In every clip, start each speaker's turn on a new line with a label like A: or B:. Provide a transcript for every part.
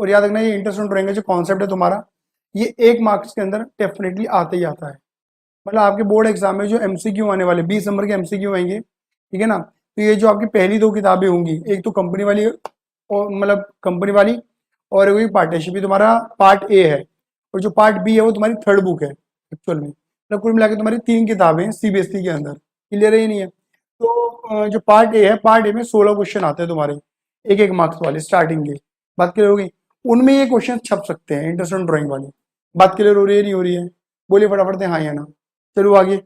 A: और याद रखना ये इंटरेस्ट ऑन ड्राइंग का जो कॉन्सेप्ट है तुम्हारा, ये 1 मार्क्स के अंदर डेफिनेटली आता ही आता है। मतलब आपके बोर्ड एग्जाम में जो एमसीक्यू आने वाले 20 नंबर के एमसीक्यू आएंगे, ठीक है ना, तो ये जो आपकी पहली 2 किताबें होंगी, एक तो कंपनी वाली और मतलब कंपनी वाली, और वही पार्टनरशिप, तुम्हारा पार्ट ए है, और जो पार्ट बी है वो तुम्हारी थर्ड बुक है एक्चुअल में। मतलब कुल मिला के तुम्हारी 3 किताबें सीबीएसई के अंदर, क्लियर है ही नहीं है। तो जो पार्ट ए है, पार्ट ए में 16 क्वेश्चन आते हैं तुम्हारे 1-1 मार्क्स वाले स्टार्टिंग के। बात क्लियर होगी, उनमें ये क्वेश्चन छप सकते हैं इंटरेस्ट ऑन ड्राइंग वाले। बात क्लियर हो रही है नहीं हो रही है? बोलिए फटाफट से हाँ या ना। चलो आगे,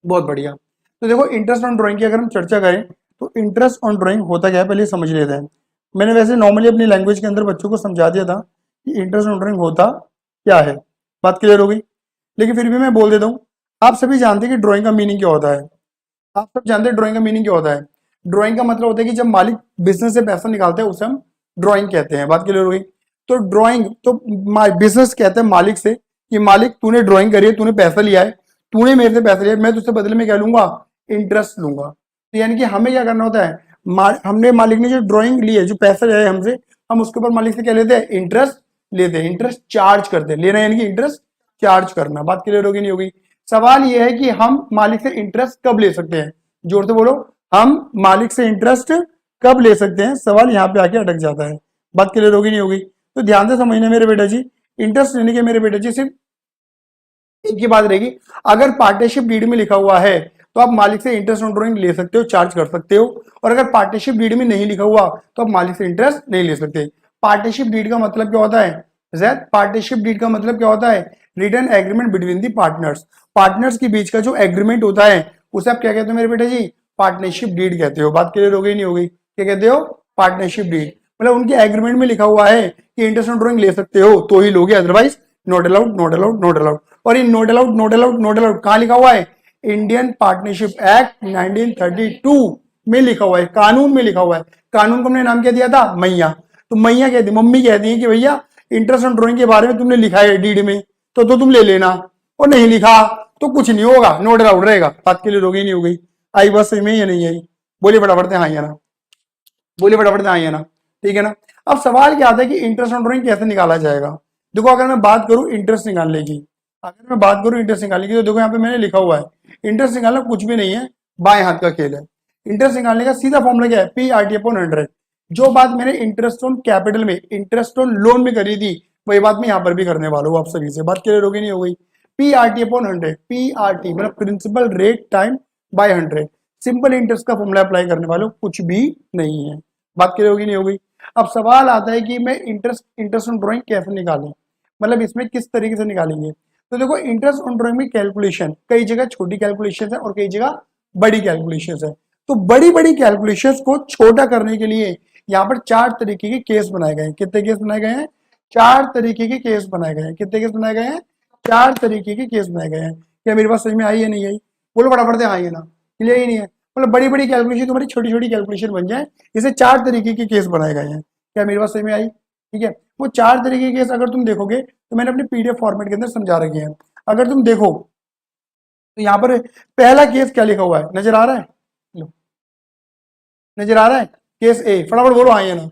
A: बहुत बढ़िया। तो देखो इंटरेस्ट ऑन ड्राइंग की अगर हम चर्चा करें तो इंटरेस्ट ऑन ड्राइंग होता क्या है पहले समझ लेते हैं। मैंने वैसे नॉर्मली अपनी लैंग्वेज के अंदर बच्चों को समझा दिया था कि इंटरेस्ट ऑन ड्राइंग होता क्या है। बात क्लियर हो गई, लेकिन फिर भी मैं बोल देता हूँ। आप सभी जानते हैं कि ड्राइंग का मीनिंग क्या होता है। आप सब जानते हैं ड्राइंग का मीनिंग क्या होता है। ड्राइंग का मतलब होता है कि जब मालिक बिजनेस से पैसा निकालते हैं उसे हम ड्राइंग कहते हैं। बात क्लियर हो गई। तो ड्राइंग तो बिजनेस कहते हैं मालिक से कि मालिक तूने ड्राइंग करी है, तूने पैसा लिया है, तूने मेरे से पैसा लिया, मैं तुझसे बदले में क्या लूंगा, इंटरेस्ट लूंगा। तो यानी कि हमें क्या करना होता है, हमने मालिक ने जो ड्राइंग ली है, जो पैसा लिया है हमसे, हम उसके ऊपर मालिक से क्या लेते हैं, इंटरेस्ट लेते हैं, इंटरेस्ट चार्ज करते हैं। लेना यानी कि इंटरेस्ट चार्ज करना। बात क्लियर होगी नहीं होगी? सवाल यह है कि हम मालिक से इंटरेस्ट कब ले सकते हैं, जोर से बोलो, हम मालिक से इंटरेस्ट कब ले सकते हैं, सवाल यहाँ पे आके अटक जाता है। बात क्लियर होगी नहीं होगी? तो ध्यान से समझना मेरे बेटा जी, इंटरेस्ट लेने के मेरे बेटा जी सिर्फ एक ही बात रहेगी, अगर पार्टनरशिप डीड में लिखा हुआ है तो आप मालिक से इंटरेस्ट ऑन ड्राइंग ले सकते हो, चार्ज कर सकते हो, और अगर पार्टनरशिप डीड में नहीं लिखा हुआ तो आप मालिक से इंटरेस्ट नहीं ले सकते। पार्टनरशिप डीड का मतलब क्या होता है जैद? पार्टनरशिप डीड का मतलब क्या होता है? Written agreement between the partners. Partners के बीच का जो एग्रीमेंट होता है उसे आप क्या कहते हो मेरे बेटे जी? पार्टनरशिप डीड कहते हो। बात क्लियर हो गई नहीं हो गई? क्या कहते हो? Partnership deed. मतलब उनके एग्रीमेंट में लिखा हुआ है कि इंटरेस्ट ऑन ड्राइंग ले सकते हो तो ही लोगे, otherwise not allowed, not allowed, not allowed. और ये not allowed, not allowed, not allowed कहां लिखा हुआ है? इंडियन पार्टनरशिप एक्ट 1932 में लिखा हुआ है, कानून में लिखा हुआ है। कानून को हमने नाम क्या दिया था? मैया। तो मैया कहती, मम्मी कहती है कि भैया इंटरेस्ट ऑन ड्राइंग के बारे में तुमने लिखा है डीड में तो तुम ले लेना, और नहीं लिखा तो कुछ नहीं होगा, नॉट अलाउड रहेगा। बात के लिए हो गई नहीं हो गई? आई बस में या नहीं आई? बोलिए फटाफट से हाँ या ना, बोलिए फटाफट से हाँ या ना, ठीक है ना। अब सवाल क्या आता है कि इंटरेस्ट ऑन ड्राइंग कैसे निकाला जाएगा। देखो अगर मैं बात करूं इंटरेस्ट निकालने की, अगर मैं बात करूं इंटरेस्ट निकालने की, तो देखो यहाँ पे मैंने लिखा हुआ है इंटरेस्ट निकालना कुछ भी नहीं है, बाएं हाथ का खेल है। इंटरेस्ट निकालने का सीधा फॉर्मूला क्या है? PRT/100। जो बात मैंने इंटरेस्ट ऑन कैपिटल में, इंटरेस्ट ऑन लोन में करी थी, वही बात मैं यहाँ पर भी करने वाला हूँ आप सभी से। बात क्लियर हो गई नहीं हो गई? PRT/100, PRT मतलब principal rate time by 100। Simple interest का फॉर्मूला अप्लाई करने वाले हो, कुछ भी नहीं है। बात क्लियर होगी नहीं हो गई? अब सवाल आता है कि मैं इंटरेस्ट ऑन ड्राइंग कैसे निकालें, मतलब इसमें किस तरीके से निकालेंगे। तो देखो इंटरेस्ट ऑन ड्राइंग में कैलकुलेशन कई जगह छोटी कैलकुलेशन है और कई जगह बड़ी कैलकुलेशन है। तो बड़ी बड़ी कैलकुलेशन को छोटा करने के लिए यहाँ पर 4 तरीके के केस बनाए गए हैं। कितने केस बनाए गए हैं? 4 तरीके के केस बनाए गए हैं। कितने केस बनाए गए हैं? 4 तरीके के केस बनाए गए हैं। क्या मेरी बात समझ में आई है नहीं आई? बोलो फटाफट से हाँ या ना, क्लियर ही नहीं है? मतलब बड़ी बड़ी कैलकुलेशन तुम्हारी छोटी छोटी कैलकुलेशन बन जाए, इसे 4 तरीके के केस बनाए गए हैं। क्या मेरी बात समझ में आई? ठीक है, वो 4 तरीके के केस अगर तुम देखोगे तो मैंने अपने PDF फॉर्मेट के अंदर समझा रखे हैं। अगर तुम देखो तो यहाँ पर पहला केस क्या लिखा हुआ है, नजर आ रहा है? लो, नजर आ रहा है? केस ए, फटाफट बोलो हाँ या ना।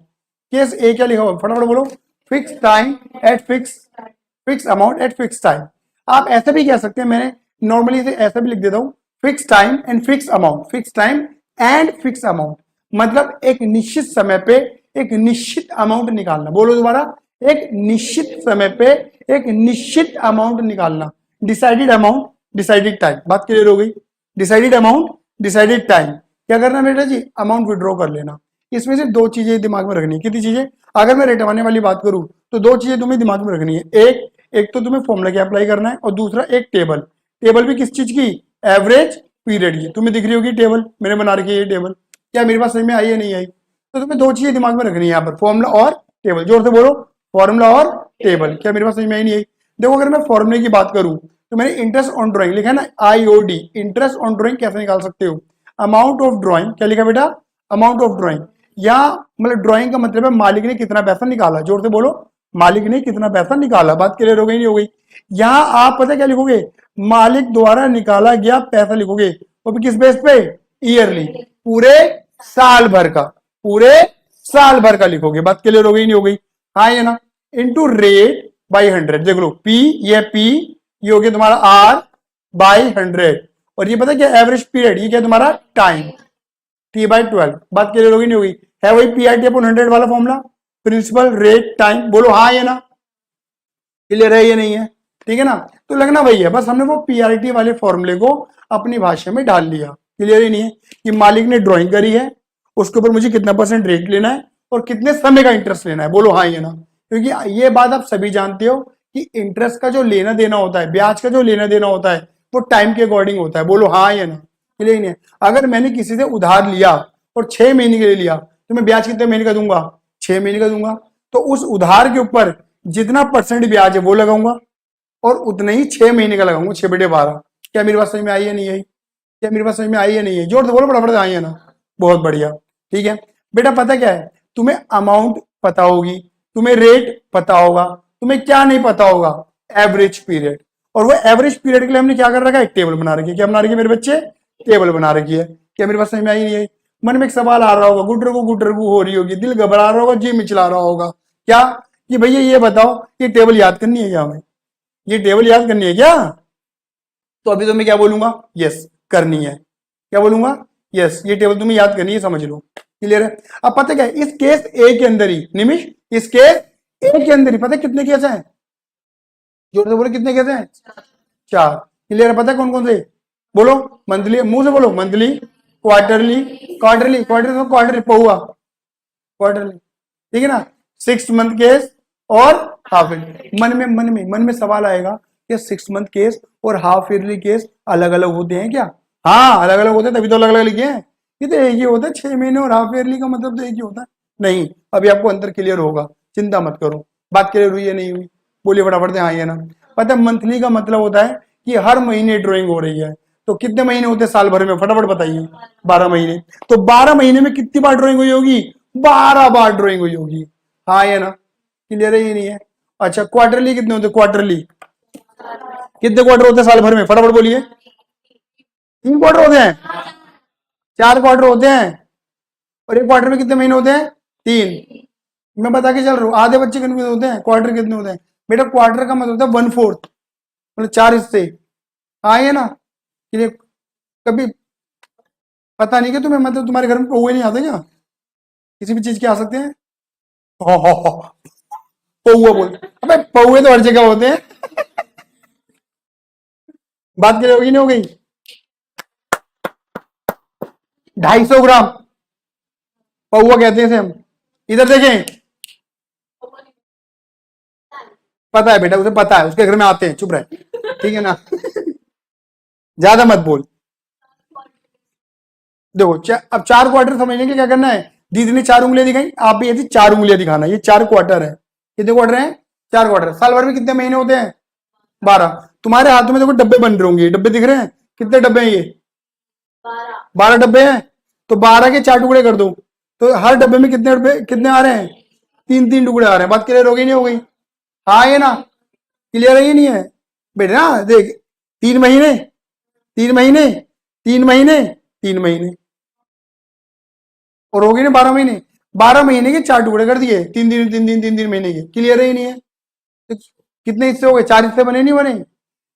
A: केस ए क्या लिखा हुआ है, फटाफट बोलो। Fix time eight fix amount at fix time. आप ऐसा भी कह सकते हैं, मैंने नॉर्मली इसे ऐसा भी लिख देता हूं, fix time and fix amount. Fix time and fix amount मतलब एक निश्चित समय पे एक निश्चित अमाउंट निकालना। बोलो दोबारा, एक निश्चित समय पे एक निश्चित अमाउंट निकालना। Decided amount, decided time. बात क्लियर हो गई? Decided amount, decided time. क्या करना बेटा जी? अमाउंट विड्रॉ कर लेना। इसमें से 2 चीजें दिमाग में रखनी है। कितनी चीजें? अगर मैं रटवाने वाली बात करूं तो 2 चीजें तुम्हें दिमाग में रखनी है। एक तो तुम्हें फॉर्मूला क्या अप्लाई करना है, और दूसरा एक टेबल। टेबल भी किस चीज की? एवरेज पीरियड की। तुम्हें दिख रही होगी टेबल, मैंने बना रखी है ये टेबल। क्या मेरी बात समझ में आई है नहीं आई? तो तुम्हें 2 चीजें दिमाग में रखनी है यहाँ पर, फॉर्मूला और टेबल। जोर से बोलो, फॉर्मूला और टेबल। क्या मेरी बात समझ में आई नहीं आई? देखो अगर मैं फॉर्मूले की बात करूं तो मैंने इंटरेस्ट ऑन ड्राइंग लिखा है ना, IOD। इंटरेस्ट ऑन ड्राइंग कैसे निकाल सकते हो? Amount of drawing. क्या लिखा बेटा? Amount of drawing. या मतलब ड्राइंग का मतलब है मालिक ने कितना पैसा निकाला। जोर से बोलो, मालिक ने कितना पैसा निकाला। बात क्लियर हो गई नहीं हो गई? यहां आप पता क्या लिखोगे? मालिक द्वारा निकाला गया पैसा लिखोगे। वो भी किस बेस पे? ईयरली, पूरे साल भर का, पूरे साल भर का लिखोगे। बात क्लियर हो गई नहीं हो गई? हाँ ये ना, इंटू रेट बाई 100। देख लो पी, ये पी, ये हो गया तुम्हारा आर बाई 100, और ये पता क्या एवरेज पीरियड, ये क्या तुम्हारा टाइम, टी बाई 12। बात क्लियर होगी नहीं होगी? है वही पी आई टी अपॉन 100 वाला फॉर्मूला, प्रिंसिपल रेट टाइम। बोलो हाँ ये ना, क्लियर है ये नहीं है? ठीक है ना, तो लगना वही है, बस हमने वो पीआरटी वाले फॉर्मूले को अपनी भाषा में डाल लिया। क्लियर ही नहीं है कि मालिक ने ड्राइंग करी है, उसके ऊपर मुझे कितना परसेंट रेट लेना है और कितने समय का इंटरेस्ट लेना है। बोलो हाँ ये ना, क्योंकि ये बात आप सभी जानते हो कि इंटरेस्ट का जो लेना देना होता है, ब्याज का जो लेना देना होता है, वो टाइम के अकॉर्डिंग होता है। बोलो हाँ ये ना, क्लियर नहीं है? अगर मैंने किसी से उधार लिया और 6 महीने के लिए लिया, तो मैं ब्याज कितने महीने का दूंगा? 6 महीने का दूंगा। तो उस उधार के ऊपर जितना परसेंट ब्याज है वो लगाऊंगा, और उतना ही 6 महीने का लगाऊंगा, 6/12। क्या मेरी बात समझ में आई है नहीं आई? क्या मेरी बात समझ में आई है नहीं है? जोर से बोलो, फटाफट आई है ना? बहुत बढ़िया। ठीक है बेटा, पता क्या है, तुम्हें अमाउंट पता होगी, तुम्हें रेट पता होगा, तुम्हें क्या नहीं पता होगा? Average period. और वो एवरेज पीरियड के लिए हमने क्या कर रखा है? एक टेबल बना रखी है। क्या बना रखी है मेरे बच्चे? टेबल बना रखी है। क्या मेरी बात समझ में आई नहीं आई? मन में एक सवाल आ रहा होगा, गुटरगु हो रही होगी, दिल घबरा रहा होगा, जी मिचला रहा होगा, क्या कि भैया ये बताओ, ये टेबल याद करनी है क्या हमें? ये टेबल याद करनी है क्या? तो अभी तो मैं क्या बोलूंगा? यस करनी है। क्या बोलूंगा? यस, ये टेबल तुम्हें याद करनी है, समझ लो। क्लियर है? अब पता क्या है, इस केस ए के अंदर ही निमिष, इस केस ए के अंदर ही पता है कितने केस हैं? जोर से बोलो, कितने केस हैं? 4। क्लियर है? पता है कौन कौन से? बोलो, मंथली, मुंह से बोलो, monthly, quarterly, quarterly, quarterly, quarterly, पहुआ, क्वार्टरली, ठीक है ना, 6 मंथ केस और हाफ ईयरली। मन में सवाल आएगा कि 6 मंथ केस और हाफ ईयरली केस अलग अलग होते हैं क्या? हाँ अलग अलग होते हैं, तभी तो अलग अलग लिखे हैं। ये तो एक ही होता है, 6 महीने और हाफ ईयरली का मतलब तो एक ही होता है। नहीं, अभी आपको अंतर क्लियर होगा, चिंता मत करो। बात क्लियर हुई है नहीं हुई? बोलिए फटाफट से हाँ या ना। पता है मंथली का मतलब होता है कि हर महीने ड्राइंग हो रही है। तो कितने महीने होते हैं साल भर में? फटाफट बताइए। 12 महीने। तो 12 महीने में कितनी बार ड्राइंग हुई होगी? 12 बार ड्राइंग हुई होगी। हाँ या ना? क्लियर है ये नहीं है? अच्छा, क्वार्टरली कितने होते? क्वार्टरली कितने क्वार्टर होते हैं साल भर में? फटाफट बोलिए। 3 क्वार्टर होते हैं? 4 क्वार्टर होते हैं। और एक क्वार्टर में कितने महीने होते हैं? 3। मैं बता के चल रहा हूँ, आधे बच्चे कंफ्यूज होते हैं। क्वार्टर कितने होते हैं? बेटा क्वार्टर का मतलब होता है 1/4, मतलब 4 हिस्से। हाँ ये ना, क्लियर? कभी पता नहीं कि तुम्हें, मतलब तुम्हारे घर में पौए नहीं आते क्या? किसी भी चीज के आ सकते हैं। हो, पौआ बोल, अबे पौए तो हर जगह होते हैं। बात क्लियर होगी नहीं हो गई? 250 ग्राम पौआ कहते हैं इसे हम। इधर देखें, पता है बेटा, उसे पता है, उसके घर में आते हैं, चुप रहे, ठीक है ना? ज्यादा मत बोल। देखो अब 4 क्वार्टर समझने के लिए क्या करना है? दीदी ने 4 उंगलियां दिखाई, आप भी ऐसी 4 उंगलियां दिखाना। ये 4 क्वार्टर है। कितने क्वार्टर हैं? 4 क्वार्टर। साल भर में कितने महीने होते हैं? 12। तुम्हारे हाथ में देखो डब्बे बन रहे होंगे, डब्बे दिख रहे हैं? कितने डब्बे हैं ये? 12 डब्बे हैं। तो 12 के 4 टुकड़े कर दो, तो हर डब्बे में कितने डब्बे, कितने आ रहे हैं? 3-3 टुकड़े आ रहे हैं। बात क्लियर हो गई नहीं हो गई? हाँ ये ना, क्लियर है ये नहीं है? बेटा ना देख, 3 महीने, 3 महीने, 3 महीने, 3 महीने, और हो गई ना 12 महीने। 12 महीने के 4 टुकड़े कर दिए, 3 दिन 3 दिन 3 दिन 3 महीने के। क्लियर है ही नहीं है? तो कितने हिस्से हो गए? 4 हिस्से बने नहीं बने?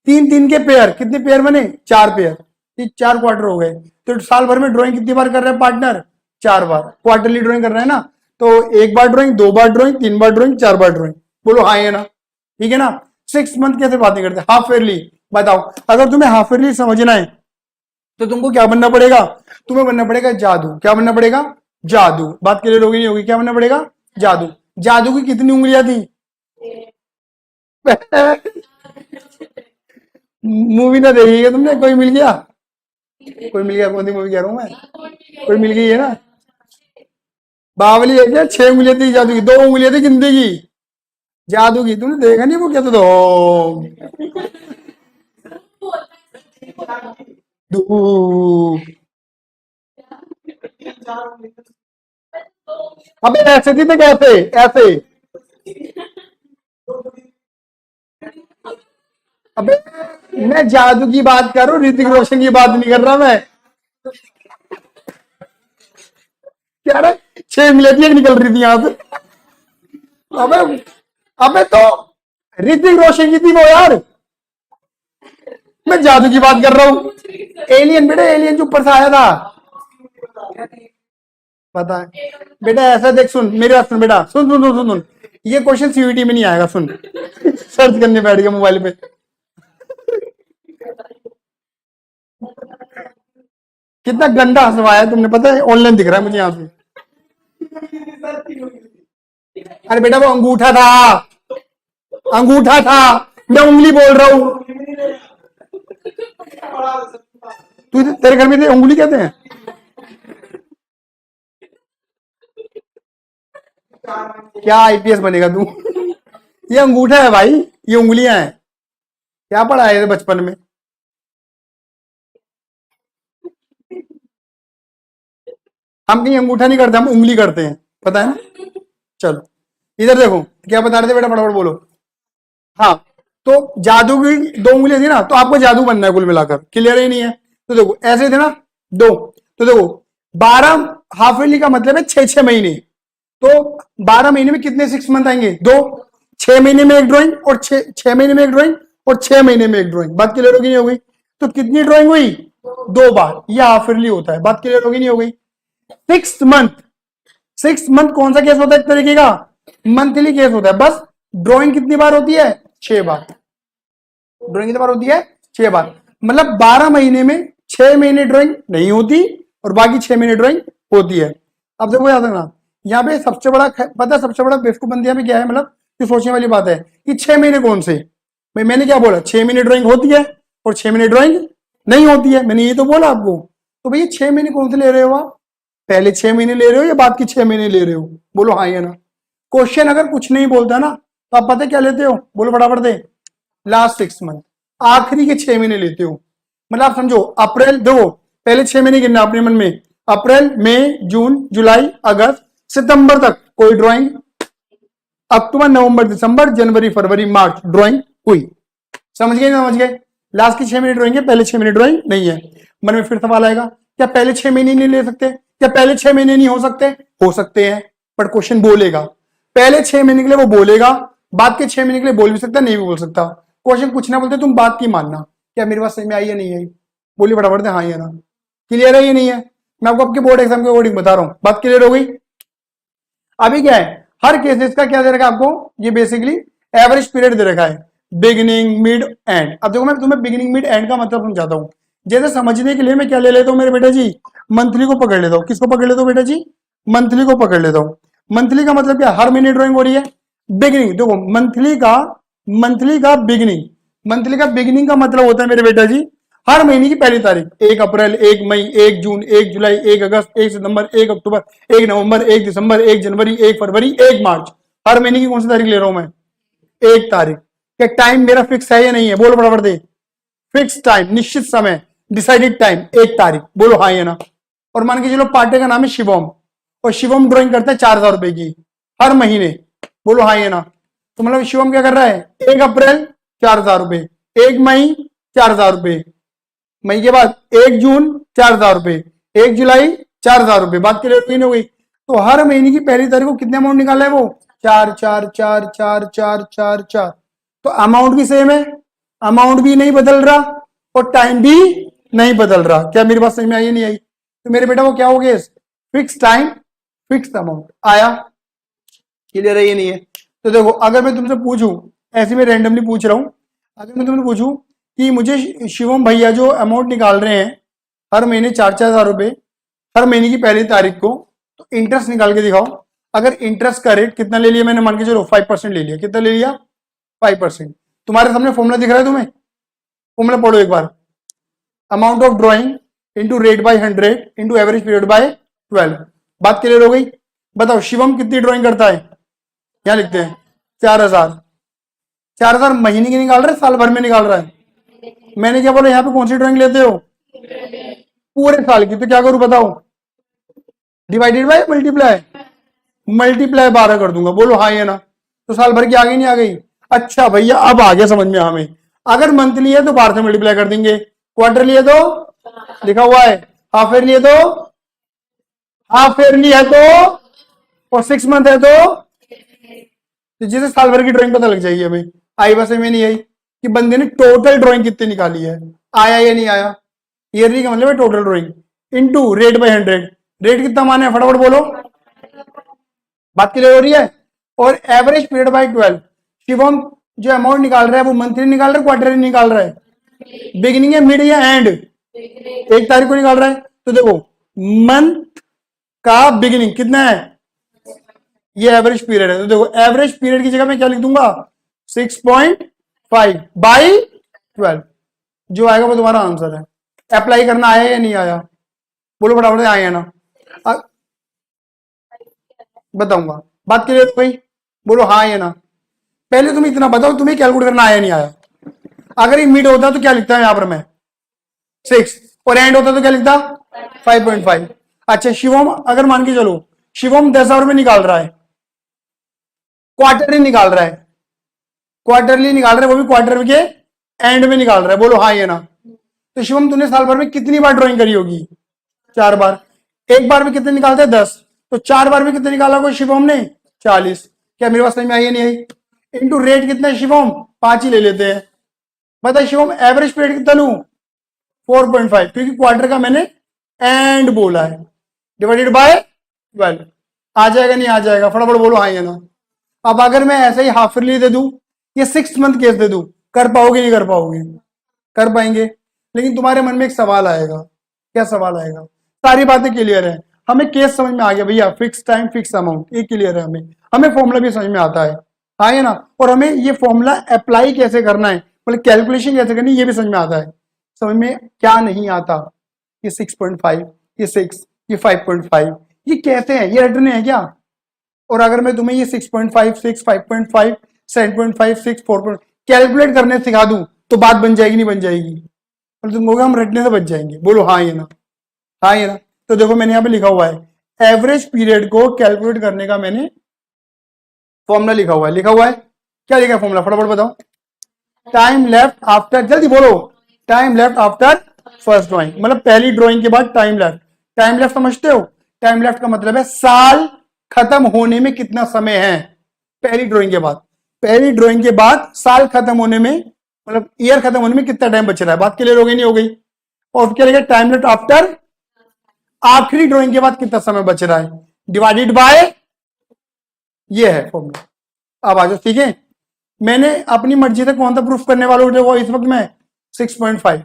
A: 3-3 के पेयर, कितने पेयर बने? 4 पेयर। ये 4 क्वार्टर हो गए। तो साल भर में ड्राइंग कितनी बार कर रहा है पार्टनर? 4 बार। क्वार्टरली ड्राइंग कर रहा है ना, तो 1 बार ड्राइंग, 2 बार ड्राइंग, 3 बार ड्राइंग, 4 बार ड्राइंग। बोलो हाँ है ना? ठीक है ना? 6 मंथ कैसे बातें करते? हाफ ईयरली बताओ। अगर तुम्हें हाफ ईयरली समझना है तो तुमको क्या बनना पड़ेगा? तुम्हें बनना पड़ेगा जादू। क्या बनना पड़ेगा? जादू। बात क्लियर होगी नहीं होगी? क्या बनना पड़ेगा? जादू। जादू की कितनी उंगलियां थी? मूवी ना देखिएगा तुमने, कोई मिल गया? कोई मिल गया? कौन सी मूवी कह रहा हूं मैं? कोई मिल गई है ना? बावली है क्या? 6 उंगलियां थी जादू की, 2 उंगलियां थी गिनती की। जादू की तुमने देखा नहीं? वो कहते तो धूप। अबे ऐसे थी तो कैसे ऐसे? अबे मैं जादू की बात कर रहा हूँ, ऋतिक रोशन की बात नहीं कर रहा मैं। क्या रहा? 6 उंगलियां थी, एक निकल रही थी यहाँ से। अबे अबे तो ऋतिक रोशन की थी वो यार, मैं जादू की बात कर रहा हूँ। एलियन बेटा, एलियन जो ऊपर से आया था। पता है बेटा, ऐसा देख, सुन मेरी बात सुन बेटा, सुन सुन सुन सुन सुन। ये क्वेश्चन सीयूईटी में नहीं आएगा, सुन। सर्च करने बैठ गया मोबाइल पे। कितना गंदा हंसवाया तुमने, पता है, ऑनलाइन दिख रहा है मुझे यहाँ से। अरे बेटा वो अंगूठा था, अंगूठा था, मैं उंगली बोल रहा हूँ। तू तेरे घर में उंगली कहते हैं? क्या आईपीएस बनेगा तू? ये अंगूठा है भाई, ये उंगलियां हैं। क्या पढ़ा है बचपन में? हम कहीं अंगूठा नहीं करते, हम उंगली करते हैं, पता है ना। चलो इधर देखो, क्या बता रहे थे बेटा, फटाफट बोलो। हाँ, तो जादू की दो उंगलियां थी ना, तो आपको जादू बनना है कुल मिलाकर, क्लियर ही नहीं है। तो देखो ऐसे थे ना दो, तो देखो 12 हाफ ईयरली का मतलब है 6 6 महीने। तो 12 महीने में कितने 6 मंथ आएंगे? दो। 6 महीने में एक ड्राइंग, और 6 6 महीने में एक ड्राइंग, और 6 महीने में एक ड्राइंग। बात क्लियर होगी नहीं हो गई? तो कितनी ड्राइंग हुई? 2 बार। यह हाफ ईयरली होता है। बात क्लियर होगी नहीं हो गई? 6 मंथ, 6 मंथ कौन सा केस होता है? एक तरीके का मंथली केस होता है। बस ड्राइंग कितनी बार होती है? 6 बार। ड्राइंग कितनी बार होती है? 6 बार। मतलब 12 महीने में 6 महीने ड्राइंग नहीं होती, और बाकी 6 महीने ड्राइंग होती है। अब देखो याद रखना, यहाँ पे सबसे बड़ा पता है, सबसे बड़ा बेवकूफ बंदे यहाँ पे क्या है, मतलब ये सोचने वाली बात है कि 6 महीने कौन से। भाई मैंने क्या बोला? 6 महीने ड्राइंग होती है और 6 महीने ड्राइंग नहीं होती है, मैंने ये तो बोला आपको। तो भैया 6 महीने कौन से ले रहे हो आप? पहले 6 महीने ले रहे हो या बाद की 6 महीने ले रहे हो? बोलो हाँ या ना। क्वेश्चन अगर कुछ नहीं बोलता ना, तो आप पता है क्या लेते हो? बोलो फटाफट दे। लास्ट 6 मंथ, आखिरी के 6 महीने लेते हो। मतलब आप समझो, अप्रैल दो, पहले 6 महीने गिनना अपने मन में, अप्रैल मई जून जुलाई अगस्त सितंबर तक कोई ड्राइंग, अक्टूबर नवंबर दिसंबर जनवरी फरवरी मार्च ड्राइंग हुई। समझ गए? समझ गए? लास्ट की 6 महीने ड्राइंग है, पहले 6 महीने ड्राइंग नहीं है। मन में फिर सवाल आएगा, क्या पहले 6 महीने नहीं ले सकते? क्या पहले 6 महीने नहीं हो सकते? हो सकते हैं, बट क्वेश्चन बोलेगा पहले 6 महीने के लिए, वो बोलेगा बाद के 6 महीने के लिए बोल भी सकता, नहीं भी बोल सकता। क्वेश्चन कुछ ना बोलते, तुम बात की मानना। क्या मेरी बात समझ में आई या नहीं आई? बोलिए फटाफट से हाँ या ना। क्लियर है या नहीं है? मैं आपको आपके बोर्ड एग्जाम के अकॉर्डिंग बता रहा हूं। बात क्लियर हो गई? अभी क्या है, हर केसेस का क्या दे रखा है आपको? ये बेसिकली एवरेज पीरियड दे रखा है, बिगिनिंग मिड एंड। अब देखो मैं तुम्हें बिगिनिंग मिड एंड का मतलब समझाता हूं। जैसे समझने के लिए मैं क्या ले लेता हूं मेरे बेटा जी? मंथली को पकड़ लेता हूं। किसको पकड़ लेता हूं बेटा जी? मंथली को पकड़ लेता हूं। मंथली का मतलब क्या? हर महीने ड्राइंग हो रही है। बिगिनिंग देखो, मंथली का बिगिनिंग, मंथली का बिगिनिंग का मतलब होता है मेरे बेटा जी, हर महीने की पहली तारीख। 1 अप्रैल, 1 मई, 1 जून, 1 जुलाई, 1 अगस्त, 1 सितंबर, 1 अक्टूबर, 1 नवंबर, 1 दिसंबर, 1 जनवरी, 1 फरवरी, 1 मार्च। हर महीने की कौन सी तारीख ले रहा हूं मैं? 1 तारीख। क्या टाइम मेरा फिक्स है या नहीं है? बोलो बराबर दे। फिक्स टाइम, निश्चित समय, डिसाइडेड टाइम, 1 तारीख। बोलो हाँ या ना। और मान के चलो पार्टी का नाम है शिवम, और शिवम ड्राइंग करता है 4,000 रुपए की हर महीने। बोलो हाँ या ना। तो मतलब शिवम क्या कर रहा है? 1 अप्रैल 4,000 रुपए, 1 मई 4,000 रुपए, मई के बाद 1 जून 4,000 रुपए, 1 जुलाई 4,000 रुपए। बात क्लियर हुई नहीं हुई? तो हर महीने की पहली तारीख को कितने अमाउंट निकाला है वो? 4 4 4 4 4 4 4। तो अमाउंट भी सेम है, अमाउंट भी नहीं बदल रहा, और टाइम भी नहीं बदल रहा। क्या मेरी बात समझ में आई या नहीं आई? तो मेरे बेटा वो क्या हो गया? फिक्स टाइम, फिक्स अमाउंट आया। क्लियर है ये नहीं है? तो देखो अगर मैं तुमसे पूछूं, ऐसे में रैंडमली पूछ रहा हूं, अगर मैं तुमसे पूछूं कि मुझे शिवम भैया जो अमाउंट निकाल रहे हैं हर महीने 4 4 हज़ार रुपए, हर महीने की पहली तारीख को, तो इंटरेस्ट निकाल के दिखाओ। अगर इंटरेस्ट का रेट कितना ले लिया मैंने? मान के चलो 5% ले लिया। कितना ले लिया? 5%। तुम्हारे सामने फॉर्मूला दिख रहा है तुम्हें? फॉर्मूला पढ़ो एक बार। Amount of drawing into rate by 100 into average period by 12। बात क्लियर हो गई? बताओ शिवम कितनी ड्रॉइंग करता है? यहां लिखते हैं 4,000। 4,000 महीने की निकाल रहा है, साल भर में निकाल रहा है? मैंने क्या बोला, यहाँ पे कौन सी ड्राइंग लेते हो? पूरे साल की। तो क्या करूं बताओ? डिवाइडेड बाय मल्टीप्लाई, मल्टीप्लाई 12 कर दूंगा। बोलो हाँ या ना। तो साल भर की आ गई नहीं आ गई? अच्छा भैया अब आ गया समझ में हमें। अगर मंथली है तो 12 से मल्टीप्लाई कर देंगे, क्वार्टरली है तो लिखा हुआ है, हाफ ईयरली है तो हाफ ईयरली है तो, और 6 मंथ है तो तो जैसे साल भर की ड्राइंग पता लग जाएगी हमें, आई बस में नहीं आई कि बंदे ने टोटल ड्राइंग कितनी निकाली है, आया या नहीं आया। ईयरली का मतलब है total drawing into rate by 100। Rate कितना माने है फटाफट बोलो, बात क्लियर हो रही है। और एवरेज पीरियड बाय 12। शिवम जो अमाउंट निकाल रहा है वो मंथली निकाल रहा है क्वार्टरली निकाल रहा है, बिगिनिंग है मिड या एंड, 1 तारीख को निकाल रहा है। तो देखो मंथ का बिगिनिंग कितना है, ये एवरेज पीरियड है। तो देखो एवरेज पीरियड की जगह मैं क्या लिख दूंगा 6.5 बाई 12, जो आएगा वो तुम्हारा आंसर है। अप्लाई करना आया या नहीं आया, बोलो फटाफट आया ना, बताऊंगा। बात क्लियर हो गई, बोलो हाँ या ना। पहले तुम इतना बताओ तुम्हें कैलकुलेट करना आया नहीं आया। अगर ये मिड होता तो क्या लिखता है यहां पर मैं 6, और एंड होता तो क्या लिखता 5.5। अच्छा शिवम अगर मान के चलो शिवम 10,000 रुपये निकाल रहा है, क्वार्टरली निकाल रहा है, क्वार्टरली निकाल रहा है, वो भी क्वार्टर के एंड में निकाल रहा है, बोलो हाँ या ना। तो शिवम तूने साल भर में कितनी बार ड्राइंग करी होगी, 4 बार। एक बार में कितने निकालते हैं 10, तो 4 बार में कितने निकाला होगा शिवम ने 40। क्या मेरे पास समझ में आई या नहीं आई। इंटू रेट कितना है शिवम 5 ही ले लेते हैं। बता शिवम एवरेज पीरियड कितना लू 4.5, क्योंकि क्वार्टर का मैंने एंड बोला है, डिवाइडेड बाय 12। आ जाएगा नहीं आ जाएगा, फटाफट बोलो हाँ या ना। अब अगर मैं ऐसे ही हाफ ईयरली दे दूं या 6 मंथ केस दे दूं, कर पाओगे नहीं कर पाओगे, कर पाएंगे। लेकिन तुम्हारे मन में एक सवाल आएगा, क्या सवाल आएगा, सारी बातें क्लियर है, हमें केस समझ में आ गया भैया, फिक्स टाइम फिक्स अमाउंट ये क्लियर है, हमें हमें फॉर्मूला भी समझ में आता है, हाँ या ना। और हमें ये फॉर्मूला अप्लाई कैसे करना है, मतलब कैलकुलेशन कैसे करनी है ये भी समझ में आता है। समझ में क्या नहीं आता, ये 6.5, ये 6, ये 5.5, ये कैसे है, ये रटने है क्या। और अगर मैं तुम्हें ये 6.5, 6, 5.5, 7.5, 6, 4 कैलकुलेट करने सिखा दूं तो बात बन जाएगी नहीं बन जाएगी, और तुम कहोगे हम रटने से बच जाएंगे, बोलो हाँ ये ना, हाँ ये ना। तो देखो मैंने यहाँ पे लिखा हुआ है एवरेज पीरियड को कैलकुलेट करने का मैंने फॉर्मूला लिखा हुआ है, लिखा हुआ है क्या लिखा है फॉर्मूला फटाफट बताओ। टाइम लेफ्ट आफ्टर, जल्दी बोलो, time left after first drawing, मतलब पहली ड्राइंग के बाद टाइम लेफ्ट। टाइम लेफ्ट समझते हो, टाइम लेफ्ट का मतलब है साल खत्म होने में कितना समय है, पहली ड्राइंग के बाद, पहली ड्राइंग के बाद साल खत्म होने में, मतलब ईयर खत्म होने में कितना टाइम बच रहा है, बात क्लियर हो गई नहीं हो गई। और क्या लिखा टाइम लेफ्ट आफ्टर, आखिरी ड्राइंग के बाद कितना समय बच रहा है, डिवाइडेड बाय, ये है फॉर्मूला। अब आ जाओ, ठीक है। मैंने अपनी मर्जी से कौन सा प्रूफ करने वाला हूं, देखो इस वक्त मैं 6.5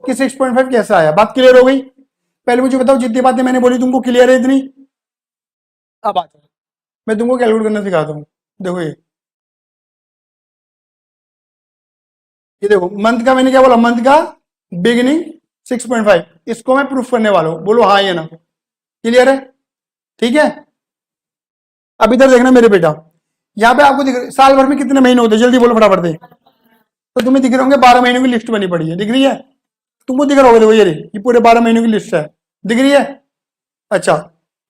A: कि 6.5 कैसे आया, बात क्लियर हो गई। पहले मुझे बताओ जितनी बातें मैंने बोली तुमको क्लियर है इतनी। अब आ जाओ मैं तुमको कैलकुलेट करना सिखाता हूं। देखो ये देखो मंथ का मैंने क्या बोला, मंथ का बिगिनिंग 6.5, इसको मैं प्रूफ करने वाला हूं, बोलो हाँ या ना, क्लियर है, ठीक है। अब इधर देखना मेरे बेटा, यहाँ पे आपको दिख साल भर में कितने महीने होते हैं, जल्दी बोलो फटाफट से। तो तुम्हें दिख रहे होंगे 12 महीनों की लिस्ट बनी पड़ी है, दिख रही है तुमको, दिख रहा होगा, देखो ये पूरे 12 महीनों की लिस्ट है, दिख रही है। अच्छा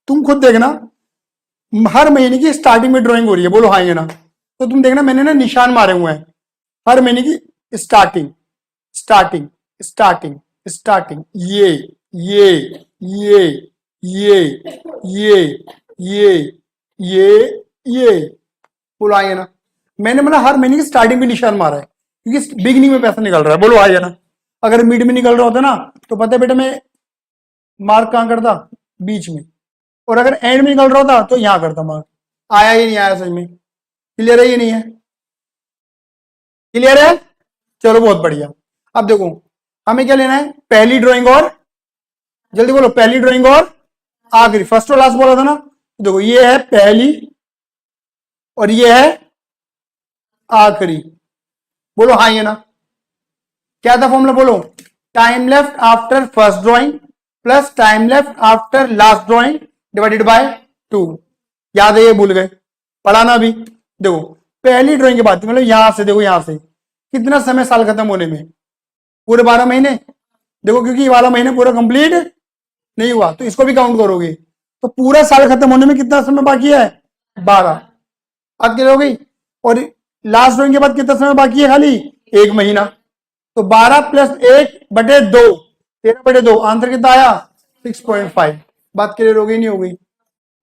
A: तुम खुद देखना, हर महीने की स्टार्टिंग में ड्राइंग हो रही है, बोलो हाँ या ना। तो तुम देखना मैंने ना निशान मारे हुए हैं, हर महीने की स्टार्टिंग स्टार्टिंग स्टार्टिंग स्टार्टिंग, ये ये ये ये ये ये ये बोलो हाँ या ना। मैंने मतलब हर महीने की स्टार्टिंग में निशान मारा है, क्योंकि बिगनिंग में पैसा निकल रहा है, बोलो हाँ या ना। अगर मिड में निकल रहा होता ना तो पता है बेटा मैं मार्क कहां करता, बीच में, और अगर एंड में निकल रहा होता तो यहां करता मार्क। आया ही नहीं आया समझ में, क्लियर है ये नहीं है, क्लियर है, चलो बहुत बढ़िया। अब देखो हमें क्या लेना है, पहली ड्राइंग और, जल्दी बोलो पहली ड्राइंग और आखिरी, फर्स्ट और लास्ट बोला था ना। देखो ये है पहली और ये है आखिरी, बोलो हाँ ये ना। क्या था फॉर्मूला बोलो, time left after first drawing plus time left after last drawing divided by 2। याद है, ये भूल गए, पढ़ाना भी। देखो पहली ड्राइंग के बाद मतलब यहां से, देखो यहां से कितना समय साल खत्म होने में, पूरे 12 महीने। देखो क्योंकि ये वाला महीने पूरा कंप्लीट नहीं हुआ तो इसको भी काउंट करोगे, तो पूरा साल खत्म होने में कितना समय बाकी है 12। अब क्या हो गई, और लास्ट ड्राइंग के बाद कितना समय बाकी है, खाली 1 महीना। तो 12 प्लस 1/2, 13/2, आंसर कितना आया 6.5। बात क्लियर हो गई नहीं हो गई,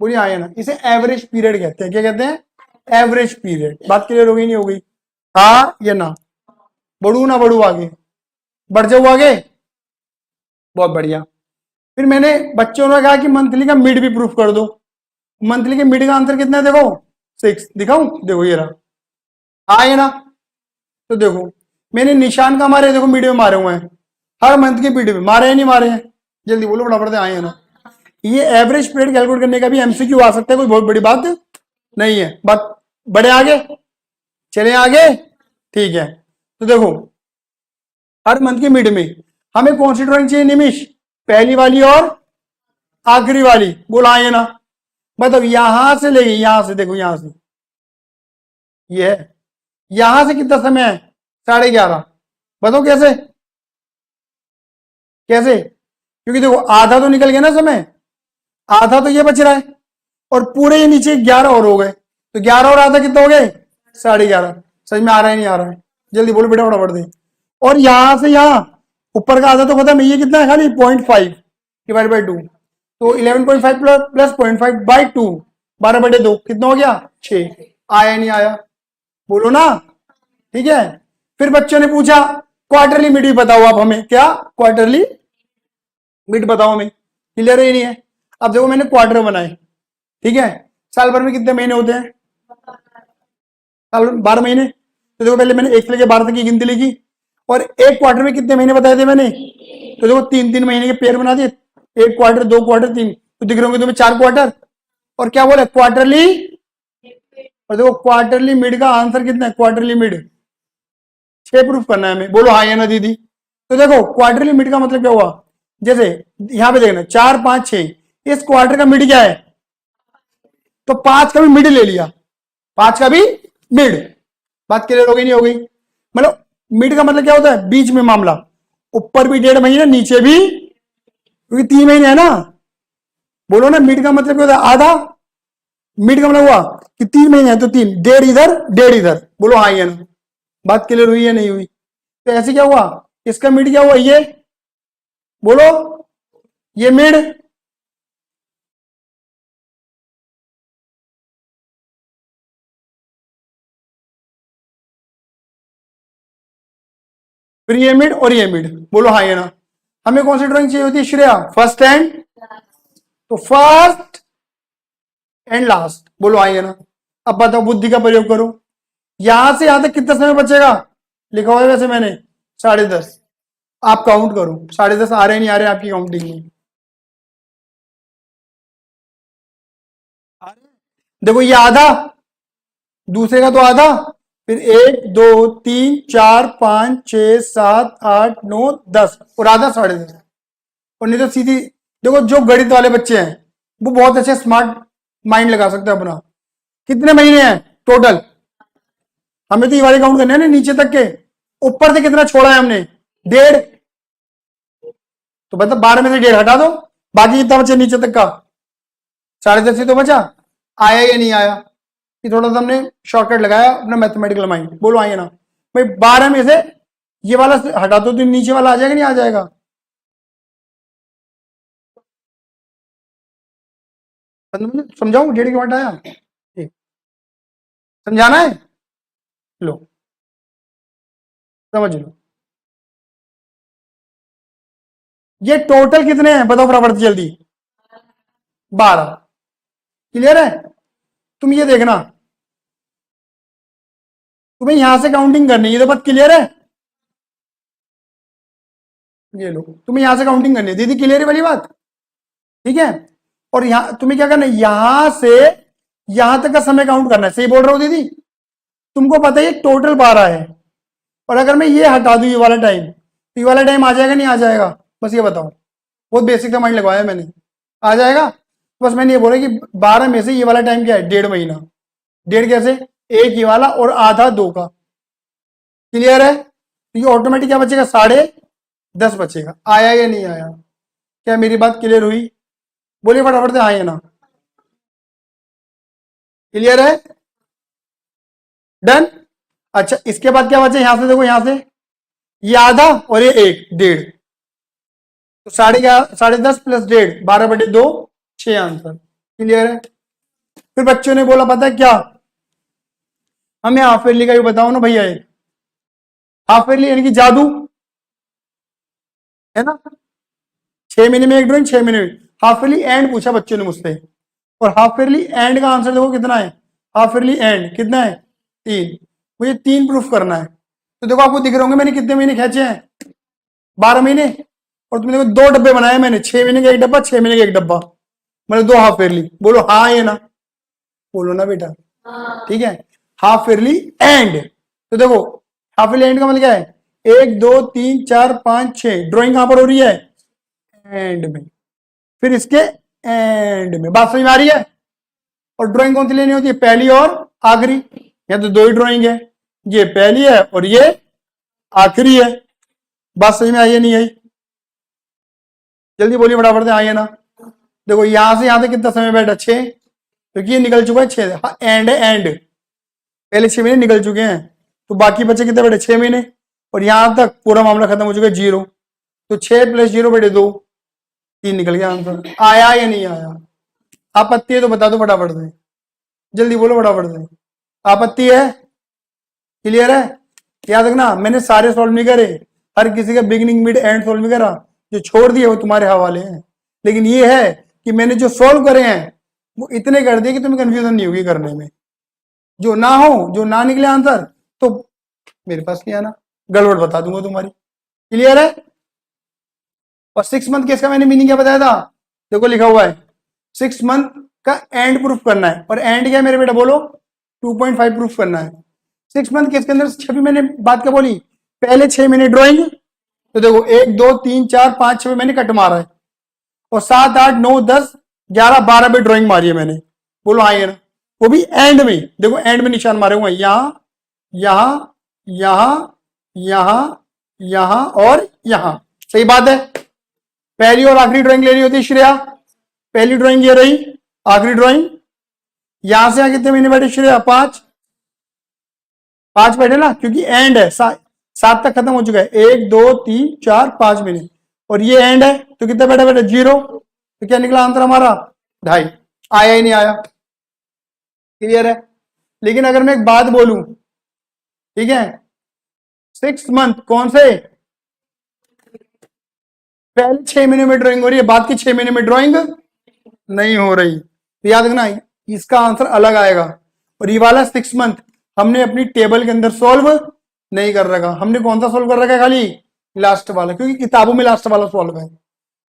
A: बोलिए आया ना। इसे एवरेज पीरियड कहते हैं, क्या कहते हैं, एवरेज पीरियड। बात क्लियर हो गई नहीं हो गई? हाँ या ना? बढ़ू ना बढ़ू आगे? बढ़ जाऊ आगे? बहुत बढ़िया। फिर मैंने बच्चों ने कहा कि मंथली का मिड भी प्रूफ कर दो। मंथली के मिड का आंसर कितना है देखो, 6। दिखाऊं? देखो ये रहा। हाँ या ना? तो देखो मैंने निशान का मारे, देखो मिड में मारे हुए हैं, हर मंथ के मिड में मारे हैं नहीं मारे हैं? जल्दी बोलो फटाफट से, आए हैं ना? ये एवरेज पीरियड कैलकुलेट करने का भी एमसीक्यू आ सकता है, कोई बहुत बड़ी बात नहीं है। बात बड़े आगे, चले आगे, ठीक है। तो देखो हर मंथ के मिड में हमें कौन सी ड्राइंग चाहिए निमिष? पहली वाली और आखिरी वाली। बोला आए ना? मतलब यहां से लेंगे, यहां से देखो, यहां से ये है, यहां से कितना समय है? 11:30। बताओ कैसे? कैसे? क्योंकि देखो आधा तो निकल गया ना समय, आधा तो ये बच रहा है, और पूरे ये नीचे 11 और हो गए, तो 11 और आधा कितना हो गए? 11:30। समझ में आ रहा है नहीं आ रहा है? जल्दी बोलो बेटा फटाफट दे। और यहां से यहां ऊपर का आधा तो खत्म है, ये कितना है खाली 0.5 डिवाइड बाई 2, तो 11.5 प्लस 0.5 बाई 2, 12/2 कितना हो गया? 6। आया नहीं आया? बोलो ना। ठीक है। फिर बच्चों ने पूछा क्वार्टरली मिड भी बताओ आप हमें, क्या क्वार्टरली मिड बताओ हमें? क्लियर है नहीं है? अब देखो मैंने क्वार्टर बनाए, ठीक है। साल भर में कितने महीने होते हैं? साल भर 12 महीने। तो देखो पहले मैंने 1 से लेकर 12 तक की गिनती लिखी, और एक क्वार्टर में कितने महीने बताए थे मैंने? तो देखो 3-3 महीने के पेयर बना दिए, एक क्वार्टर, 2 क्वार्टर, 3, तो दिख रहे होंगे तुम्हें 4 क्वार्टर। और क्या बोले? क्वार्टरली। और देखो क्वार्टरली मिड का आंसर कितना है? क्वार्टरली मिड 6 प्रूफ करना है हमें। बोलो हाँ या ना दीदी? तो देखो क्वार्टरली मिड का मतलब क्या हुआ? जैसे यहां पे देखना 4, 5, 6, इस क्वार्टर का मिड क्या है? तो 5 का भी मिड ले लिया, 5 का भी मिड। बात क्लियर हो गई नहीं हो गई? मतलब मिड का मतलब क्या होता है? बीच में मामला, ऊपर भी 1.5 महीने, नीचे भी, क्योंकि 3 महीने है ना। बोलो ना मिड का मतलब क्या होता है? आधा। मिड का मतलब हुआ कि 3 महीने है तो 3, 1.5 इधर 1.5 इधर। बोलो हाँ या ना? बात क्लियर हुई या नहीं हुई? तो ऐसे क्या हुआ? इसका मिड क्या हुआ? ये बोलो, ये मिड, फिर ये मिड और ये मिड। बोलो हाँ या ना? हमें कौन सी ड्राइंग चाहिए होती है श्रेया? फर्स्ट एंड, तो फर्स्ट एंड लास्ट। बोलो हाँ या ना? अब बताओ, बुद्धि का प्रयोग करो। यहां से यहां तक कितना समय बचेगा? लिखा हुआ है वैसे मैंने 10:30। आप काउंट करो, 10:30 आ रहे नहीं आ रहे आपकी काउंटिंग में? देखो ये आधा, दूसरे का तो आधा, फिर 1, 2, 3, 4, 5, 6, 7, 8, 9, 10, और आधा 10:30। और नहीं तो सीधी, देखो जो गणित वाले बच्चे हैं वो बहुत अच्छे स्मार्ट माइंड लगा सकते हैं अपना। कितने महीने हैं टोटल? हमें तो ये वाले काउंट करने हैं ना नीचे तक के। ऊपर से कितना छोड़ा है हमने? 1.5। तो मतलब 12 में से 1.5 हटा दो, बाकी कितना बचे नीचे तक का? 10:30 ही तो बचा। आया या नहीं आया? कि थोड़ा सा हमने शॉर्टकट लगाया अपना मैथमेटिकल माइंड। बोलो आइए ना? भाई 12 में से ये वाला हटा दो तो नीचे वाला आ जाएगा नहीं आ जाएगा? समझाऊं? 1.5 क्यों हटाया? ठीक, समझाना है? लो समझ लो। ये टोटल कितने हैं बताओ फटाफट से जल्दी? 12। क्लियर है? तुम ये देखना, तुम्हें यहां से काउंटिंग करनी है, ये तो बात क्लियर है? ये लो, तुम्हें यहां से काउंटिंग करनी है, दीदी क्लियर है वाली बात? ठीक है। और यहां तुम्हें क्या करना है? यहां से यहां तक का समय काउंट करना है। सही बोल रहा हूं दीदी? तुमको पता है ये टोटल 12 है, और अगर मैं ये हटा दूं ये वाला टाइम, तो ये वाला टाइम आ जाएगा नहीं आ जाएगा? बस ये बताओ। बहुत बेसिक का माइंड लगवाया मैंने। आ जाएगा? बस मैंने ये बोला कि 12 में से ये वाला टाइम क्या है? 1.5 महीना। 1.5 कैसे? एक ये वाला और आधा 2 का। क्लियर है? तो ये ऑटोमेटिक क्या बचेगा? 10:30 बचेगा। आया या नहीं आया? क्या मेरी बात क्लियर हुई? बोलिए फटाफट से, आए ना? क्लियर है? डन। अच्छा इसके बाद क्या बचे? यहां से देखो, यहां से ये आधा और ये 1, 1.5, तो 10:30 प्लस 1.5, 12/2, 6 आंसर। क्लियर है? फिर बच्चों ने बोला पता है क्या? हमें हाफ ईयरली का भी बताओ ना भैया। एक हाफ ईयरली यानी कि जादू है ना, 6 महीने में एक ड्राइंग, 6 महीने में। हाफ ईयरली एंड पूछा बच्चों ने मुझसे, और हाफ ईयरली एंड का आंसर देखो कितना है। हाफ ईयरली एंड कितना है, 3। मुझे 3 प्रूफ करना है। तो देखो आपको दिख रहे होंगे मैंने कितने महीने खींचे हैं, 12 महीने। और तुमने देखो 2 डब्बे बनाए मैंने, 6 महीने का एक डब्बा, 6 महीने का एक डब्बा, मतलब 2 हाफ ईयरली। बोलो हाँ या ना, बोलो ना बेटा। ठीक है, हाफ ईयरली एंड। तो देखो हाफ ईयरली एंड का मतलब क्या है, 1 2 3 4 5 6, ड्राइंग कहां पर हो रही है, एंड में। फिर इसके एंड में, बात समझ में आ रही है। और ड्राइंग कौन सी लेनी होती है, पहली और आखिरी। या तो 2 ही ड्राइंग है, ये पहली है और ये आखिरी है। बात समझ में आई है नहीं आई, जल्दी बोलिए फटाफट से, आई है ना। देखो यहां से यहां तक कितना समय बैठा, 6, क्योंकि ये निकल चुका है 6। हाँ, एंड है एंड, पहले 6 महीने निकल चुके हैं, तो बाकी बचे कितने बैठे, 6 महीने। और यहां तक पूरा मामला खत्म हो चुका है, 0। तो 6 + 0 बटे 2, 3 निकल गया आंसर। आया या नहीं आया, आपत्ति है तो बता दो फटाफट से, जल्दी बोलो फटाफट से। आपत्ति है, क्लियर है। याद रखना मैंने सारे सॉल्व नहीं करे, हर किसी का बिगिनिंग मिड एंड सॉल्व नहीं करा, जो छोड़ दिए वो तुम्हारे हवाले हैं। लेकिन ये है कि मैंने जो सॉल्व करे हैं वो इतने कर दिए कि तुम्हें कंफ्यूजन नहीं होगी करने में। जो ना हो, जो ना निकले आंसर, तो मेरे पास नहीं आना, गड़बड़ बता दूंगा तुम्हारी। क्लियर है। और 6 मंथ केस का मैंने मीनिंग क्या बताया था, देखो लिखा हुआ है 6 मंथ का एंड प्रूफ करना है। और एंड क्या है मेरे बेटा, बोलो 2.5 प्रूफ करना है। 6 मंथ केस के अंदर छवि मैंने बात क्या बोली, पहले 6 महीने ड्रॉइंग। तो देखो 1 2 3 4 5 6 मैंने कट मारा है, और 7 8 9 10 11 12 पे ड्राइंग मारी है मैंने। बोलो हाँ ये ना, वो भी एंड में। देखो एंड में निशान मारे हुए हैं, यहां यहां यहां यहां यहां और यहां। सही बात है। पहली और आखिरी ड्राइंग लेनी होती है श्रेया, पहली ड्राइंग ये रही, आखिरी ड्राइंग। यहां से यहां कितने महीने बैठे श्रेया, 5 5 बैठे ना, क्योंकि एंड है, 7 तक खत्म हो चुका है, 1 2 3 4 5 महीने। और ये एंड है, तो कितना बैठा बैठा, 0। तो क्या निकला आंसर हमारा, 2.5। आया ही नहीं आया, क्लियर है। लेकिन अगर मैं एक बात बोलूं, ठीक है, 6 मंथ कौन से, पहले 6 महीने में ड्राइंग हो रही है, बाद के 6 महीने में ड्राइंग नहीं हो रही। तो याद रखना इसका आंसर अलग आएगा। और ये वाला 6 मंथ हमने अपनी टेबल के अंदर सॉल्व नहीं कर रखा, हमने कौन सा सॉल्व कर रखा है, खाली लास्ट वाला, क्योंकि किताबों में लास्ट वाला सॉल्व है,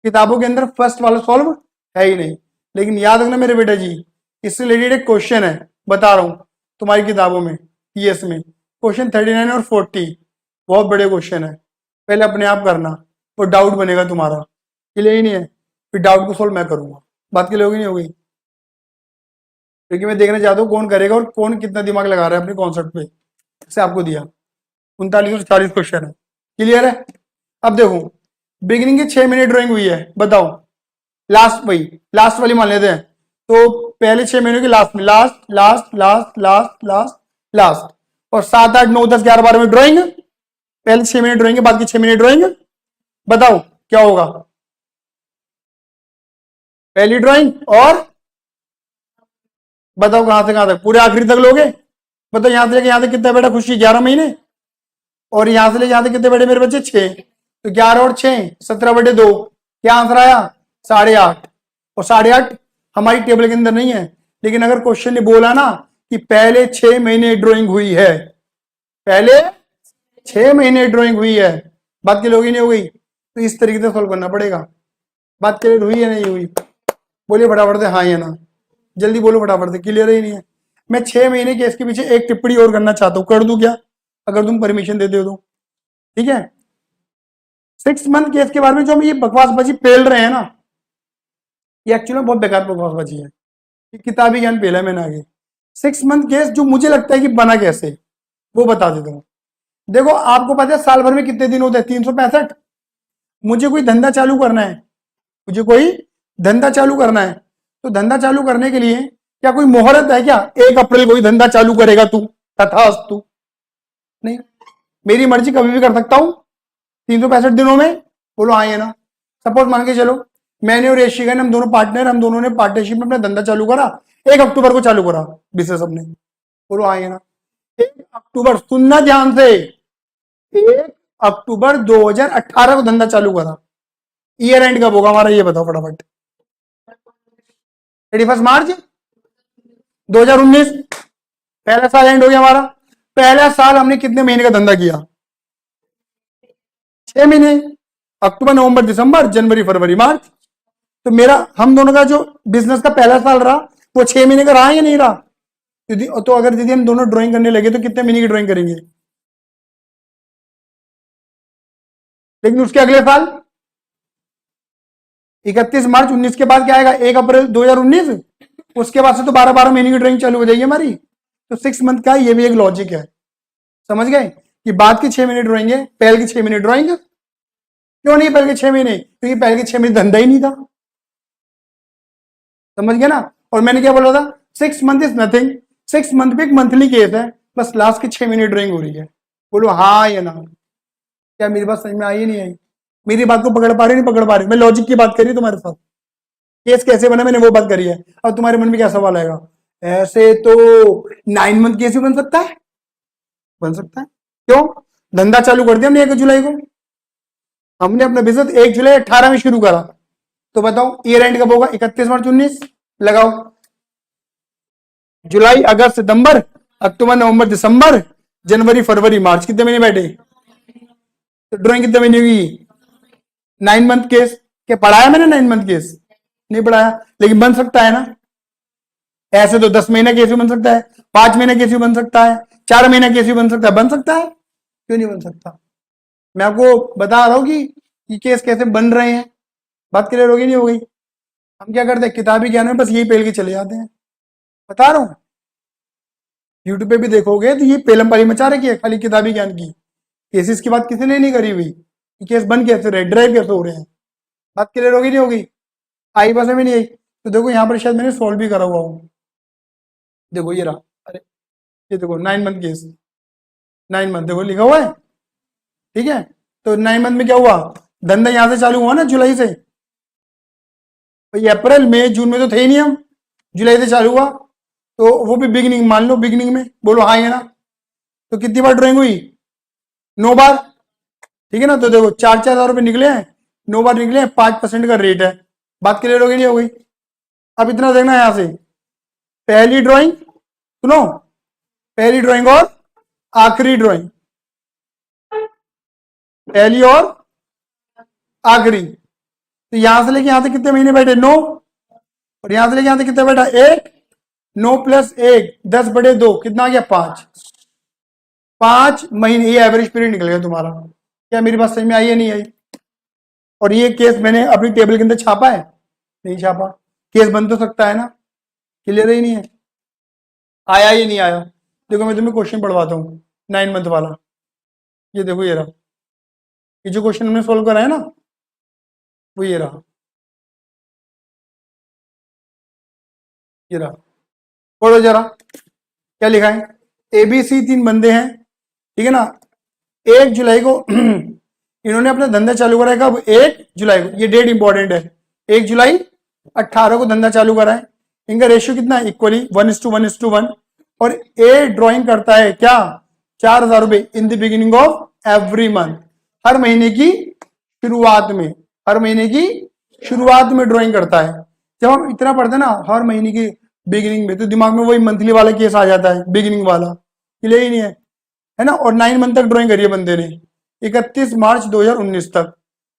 A: किताबों के अंदर फर्स्ट वाला सॉल्व है ही नहीं। लेकिन याद रखना मेरे बेटा जी, इससे रिलेटेड एक क्वेश्चन है, बता रहा हूं तुम्हारी किताबों में, पीएस में, क्वेश्चन 39 और 40, बहुत बड़े क्वेश्चन है। पहले अपने आप करना, वो डाउट बनेगा तुम्हारा, क्लियर ही नहीं है, फिर डाउट को सोल्व मैं करूंगा। बात के लिए होगी नहीं होगी, क्योंकि मैं देखना चाहता हूँ कौन करेगा और कौन कितना दिमाग लगा रहा है अपने कॉन्सेप्ट पे। से आपको दिया 39 और 40 क्वेश्चन है, क्लियर है। अब देखो बिगिनिंग के 6 महीने ड्राइंग हुई है, बताओ लास्ट, भाई लास्ट वाली मान लेते हैं। तो पहले 6 महीनों की लास्ट में, last last last last last last, और 7 8 9 10 11 12 में ड्राइंग, पहले 6 महीने ड्राइंग के बाद की 6 महीने ड्राइंग। बताओ क्या होगा, पहली ड्राइंग और बताओ कहां से कहां तक, पूरे आखिरी तक लोगे। बताओ यहां से लेके यहां तक कितना बेटा खुशी, 11 महीने। और यहां से लेके यहां तक कितने बड़े मेरे बच्चे, 6। तो 11 और 6 17 बटे 2, क्या आंसर आया, 8.5। और 8.5 हमारी टेबल के अंदर नहीं है, लेकिन अगर क्वेश्चन ने बोला ना कि पहले 6 महीने ड्राइंग हुई है, पहले 6 महीने ड्राइंग हुई है, बात के लोग ही नहीं हो गई, तो इस तरीके से सॉल्व करना पड़ेगा। बात क्लियर हुई या नहीं हुई, बोलिए फटाफट से हाँ या ना, जल्दी बोलो फटाफट से, क्लियर ही नहीं है। मैं 6 महीने के इसके पीछे एक टिप्पणी और करना चाहता हूं, कर दूं क्या, अगर तुम परमिशन देते हो तो। ठीक है, 6 मंथ केस के बारे में जो हम ये बकवासबाजी पेल रहे हैं ना, ये एक्चुअली में बहुत बेकार बकवासबाजी है, ये किताबी ज्ञान पेला है मैंने आगे। 6 मंथ केस जो मुझे लगता है कि बना कैसे, वो बता देता हूँ। देखो आपको पता है साल भर में कितने दिन होते हैं, 365। मुझे कोई धंधा चालू करना है, मुझे कोई धंधा चालू करना है, तो धंधा चालू करने के लिए क्या कोई मुहूर्त है क्या, 1 अप्रैल को ही धंधा चालू करेगा तू, तथास्तु। नहीं, मेरी मर्जी कभी भी कर सकता हूं 365 दिनों में, बोलो हाँ ये ना। सपोज मान के चलो मैंने और यशिका ने, हम दोनों पार्टनर, हम दोनों ने पार्टनरशिप में अपना धंधा चालू करा, 1 अक्टूबर को चालू करा बिजनेस अपने, बोलो हाँ ये ना। 1 अक्टूबर, सुनना ध्यान से, 1 अक्टूबर 2018 को धंधा चालू करा। ईयर एंड कब होगा हमारा ये बताओ फटाफट। 31 मार्च 2019, पहला साल एंड हो गया हमारा। पहला साल हमने कितने महीने का धंधा किया? 6 महीने, अक्टूबर नवंबर दिसंबर जनवरी फरवरी मार्च। तो मेरा, हम दोनों का जो बिजनेस का पहला साल रहा वो 6 महीने का रहा या नहीं रहा? तो अगर दीदी हम दोनों ड्राइंग करने लगे तो कितने महीने की ड्राइंग करेंगे? लेकिन उसके अगले साल 31 मार्च 2019 के बाद क्या आएगा? 1 अप्रैल 2019। उसके बाद से तो 12-12 महीने की ड्राइंग चालू हो जाएगी हमारी। तो 6 मंथ का ये भी एक लॉजिक है, समझ गए? कि बाद की 6 महीने ड्राइंग है, पहले की 6 महीने ड्राइंग। क्यों नहीं पहले के 6 महीने? क्योंकि पहले के 6 महीने धंधा ही नहीं था, समझ गए ना? और मैंने क्या बोला था? 6 मंथ इज नथिंग, 6 मंथ भी एक मंथली केस है, बस लास्ट के 6 महीने ड्राइंग हो रही है। बोलो हाँ या ना। क्या मेरी बात समझ में आई नहीं आई? मेरी बात को पकड़ पा रही नहीं पकड़ पा रही? मैं लॉजिक की बात करी तुम्हारे साथ, केस कैसे बना मैंने वो बात करी है। अब तुम्हारे मन में क्या सवाल आएगा? ऐसे तो 9 मंथ केस भी बन सकता है, बन सकता है। क्यों? धंधा चालू कर दिया हमने 1 जुलाई को, हमने अपना बिजनेस 1 जुलाई 2018 में शुरू करा। तो बताओ ईयर एंड कब होगा? 31 मार्च 2019। लगाओ, जुलाई अगस्त सितंबर अक्टूबर नवंबर दिसंबर जनवरी फरवरी मार्च, कितने महीने बैठे? तो ड्राइंग कितने महीने हुई? 9 मंथ केस। क्या पढ़ाया मैंने 9 मंथ केस? नहीं पढ़ाया, लेकिन बन सकता है ना। ऐसे तो 10 महीना केस भी बन सकता है, 5 महीना केस भी बन सकता है, 4 महीना केस भी बन सकता है। बन सकता है, क्यों नहीं बन सकता? मैं आपको बता रहा हूं कि ये केस कैसे बन रहे हैं। बात क्लियर होगी नहीं हो गई? हम क्या करते हैं, किताबी ज्ञान में बस यही पेल के चले जाते हैं। बता रहा हूँ, यूट्यूब पे भी देखोगे तो ये पेलम पाली मचा रखी है खाली किताबी ज्ञान की। केसेस की बात किसी ने नहीं करी हुई, केस बन कैसे रहे, ड्राइव कैसे हो रहे हैं। बात क्लियर होगी नहीं होगी? आई बस में नहीं आई? तो देखो यहाँ पर शायद मैंने सॉल्व भी करा हुआ हूँ। देखो ये रहा, अरे ये देखो 9 मंथ केस, 9 मंथ देखो लिखा हुआ है, ठीक है? तो 9 मंथ में क्या हुआ? धंधा यहाँ से चालू हुआ ना, जुलाई से। तो ये अप्रैल मई जून में तो थे ही नहीं हम, जुलाई से चालू हुआ। तो वो भी बिगिनिंग मान लो, बिगिनिंग में बोलो हाँ या ना। तो कितनी बार ड्राइंग हुई? 9 बार, ठीक है ना? तो देखो 4-4 हज़ार रुपये निकले हैं, 9 बार निकले हैं, 5% का रेट है। बात क्लियर हो गई नहीं हो गई? अब इतना देखना यहां से, पहली ड्राइंग सुनो, पहली ड्राइंग और आखिरी ड्राइंग, पहली और आखिरी। तो यहां से लेके यहां से कितने महीने बैठे? 9। और यहां से लेके यहां से कितने बैठा? 1। 9 + 1 10/2 कितना आ गया? 5। 5 महीने ये एवरेज पीरियड निकल गया तुम्हारा। क्या मेरी बात समझ में आई या नहीं आई? और ये केस मैंने अपनी टेबल के अंदर छापा है? नहीं छापा। केस बन तो सकता है ना? क्लियर ही नहीं है? आया या नहीं आया? देखो मैं तुम्हें क्वेश्चन पढ़वाता हूँ 9 मंथ वाला। ये देखो ये रहा, ये जो क्वेश्चन हमने सोल्व करा है ना, वो ये रहा, ये रहा। पढ़ो जरा क्या लिखा है। ABC 3 बंदे हैं, ठीक है ना? 1 जुलाई को इन्होंने अपना धंधा चालू करा है। कब? 1 जुलाई को, ये डेट इंपॉर्टेंट है। 1 जुलाई 2018 को धंधा चालू करा है। इनका रेशियो कितना है? इक्वली 1:1:1। और ए ड्राइंग करता है क्या? 4,000 रुपए in the beginning of every month, हर महीने की शुरुआत में, हर महीने की शुरुआत में ड्राइंग करता है। जब हम इतना पढ़ते हैं ना हर महीने की बिगिनिंग में, तो दिमाग में वही मंथली वाला केस आ जाता है, बिगिनिंग वाला। क्लियर ही नहीं है ना? और 9 मंथ तक ड्राइंग करी है बंदे ने, 31 मार्च 2019 तक।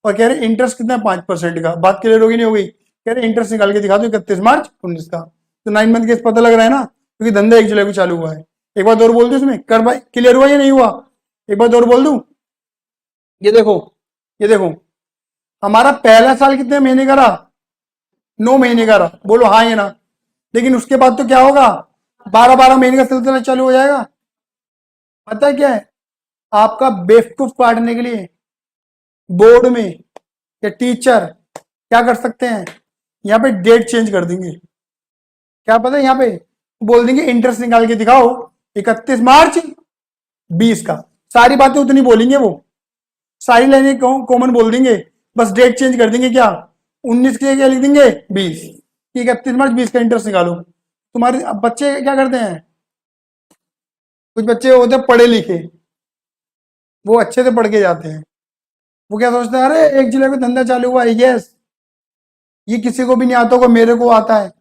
A: और कह रहे इंटरेस्ट कितना है? 5% का। बात क्लियर होगी नहीं हो गई? कह रहे इंटरेस्ट निकाल के दिखा दो 31 मार्च 2019 का। तो 9 मंथ केस पता लग रहा है ना, क्योंकि धंधा 1 जुलाई को चालू हुआ है। एक बात और बोल दू इसमें, कर भाई क्लियर हुआ या नहीं हुआ? एक बात और बोल दू, ये देखो, ये देखो, हमारा पहला साल कितने महीने का रहा? 9 महीने का रहा। बोलो हाँ या ना? लेकिन उसके बाद तो क्या होगा? 12-12 महीने का सिलसिला चालू हो जाएगा। पता है क्या है? आपका बेवकूफ काटने के लिए बोर्ड में या टीचर क्या कर सकते हैं, यहाँ पे डेट चेंज कर देंगे। क्या पता है? यहाँ पे बोल देंगे इंटरेस्ट निकाल के दिखाओ 31 मार्च 20 का। सारी बातें उतनी बोलेंगे वो, सारी लाइनें कॉमन बोल देंगे, बस डेट चेंज कर देंगे। क्या? 19 के क्या लिख देंगे? 20। 31 मार्च 20 का इंटरेस्ट निकालो। तुम्हारे अब बच्चे क्या करते हैं, कुछ बच्चे होते हैं पढ़े लिखे, वो अच्छे से पढ़ के जाते हैं, वो क्या सोचते हैं, अरे एक जिले में धंधा चालू हुआ है, यस, ये किसी को भी नहीं आता होगा, मेरे को आता है,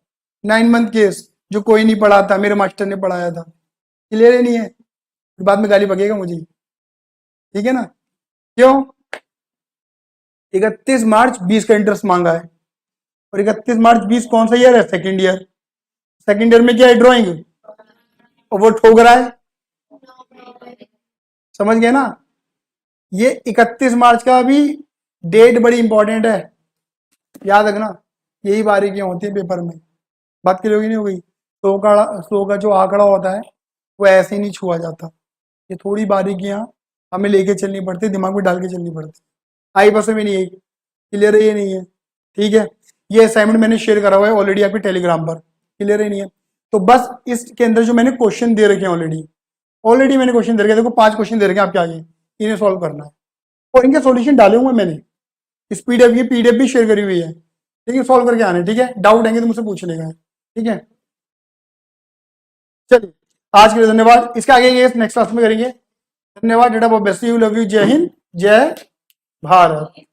A: 9 मंथ केस, जो कोई नहीं पढ़ाता, मेरे मास्टर ने पढ़ाया था। क्लियर ही नहीं है, बाद में गाली बकेगा मुझे, ठीक है ना। क्यों? 31 मार्च 20 का इंटरेस्ट मांगा है, और 31 मार्च 20 कौन सा ईयर है? Second year. सेकेंड ईयर में क्या है? ड्रॉइंग, और वो ठोक रहा है, समझ गए ना। ये 31 मार्च का भी डेट बड़ी इंपॉर्टेंट है, याद रखना। यही बारीकियां होती है पेपर में। बात क्लियर होगी नहीं हो गई? 100 का जो आंकड़ा होता है वो ऐसे ही नहीं छुआ जाता, ये थोड़ी बारीकियां हमें लेके चलनी पड़ती, दिमाग में डाल के चलनी पड़ती। आई बस में नहीं है, क्लियर है? ये नहीं है, ठीक है। ये असाइनमेंट मैंने शेयर करा हुआ है ऑलरेडी आपके टेलीग्राम पर, क्लियर है नहीं है? तो बस इसके अंदर जो मैंने क्वेश्चन दे रखे हैं ऑलरेडी, ऑलरेडी मैंने क्वेश्चन दे रखे हैं, देखो 5 क्वेश्चन दे रखे हैं आपके आगे, इन्हें सॉल्व करना है, और इनके सॉल्यूशन डाले हुए मैंने इस पीडीएफ, ये पीडीएफ भी शेयर करी हुई है, ठीक है, सॉल्व करके आने, ठीक है। डाउट आएंगे तो मुझसे पूछ लेगा, ठीक है। चलिए, आज के लिए धन्यवाद, इसके आगे ये नेक्स्ट क्लास में करेंगे। धन्यवाद, data best, you love you, जय हिंद, जय भारत।